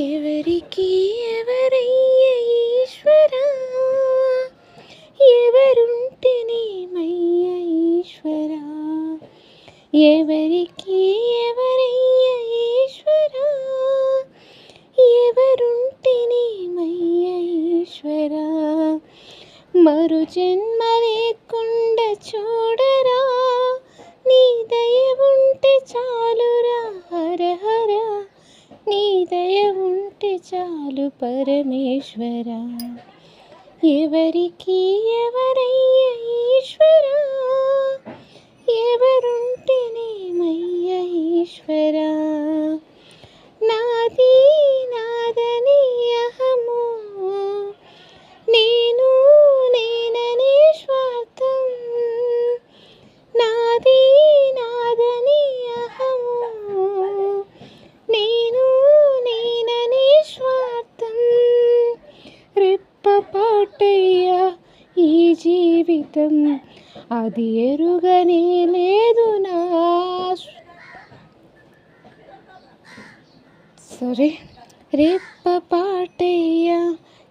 ఎవరికి ఎవరయ్య ఈశ్వరా, ఎవరుంటేనేమయ్య ఈశ్వరా, ఎవరికి ఎవరయ్య ఈశ్వరా, ఎవరుంటేనేమయ్య ఈశ్వరా, మరు జన్మ లేకుండా చూడరా, నీ దయ ఉంటే చాలురా హర హర, నీ దయ ఉంటే చాలు పరమేశ్వర. ఎవరికి ఎవరయ్య ఈశ్వరా, ఎవరుంటేనేమయ్య ఈశ్వరా, నాది నాదని అహము, నేను నేననే స్వార్థం, నాది నాదని అహము, నేను నేననే స్వార్థం, రెప్పపాటయ్యా ఈ జీవితం, అది ఎరుగనే లేదు నా రెప్పపాటయ్యా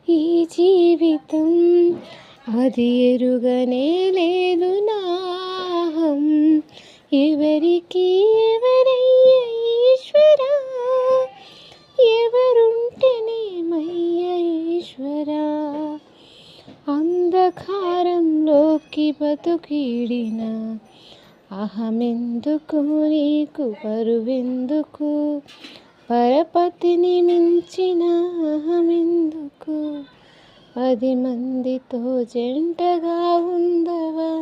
ఈ జీవితం, అది ఎరుగనే లేదు నాహం. ఎవరికి ఎవరయ్య ఈశ్వరా, ఎవరుంటేనేమయ్య ఈశ్వరా, అంధకారంలోకి బతుకీడిన అహమెందుకు, నీకు పరువెందుకు, పరపతిని మించిన అహమెందుకు, 10 మందితో జంటగా ఉందవా.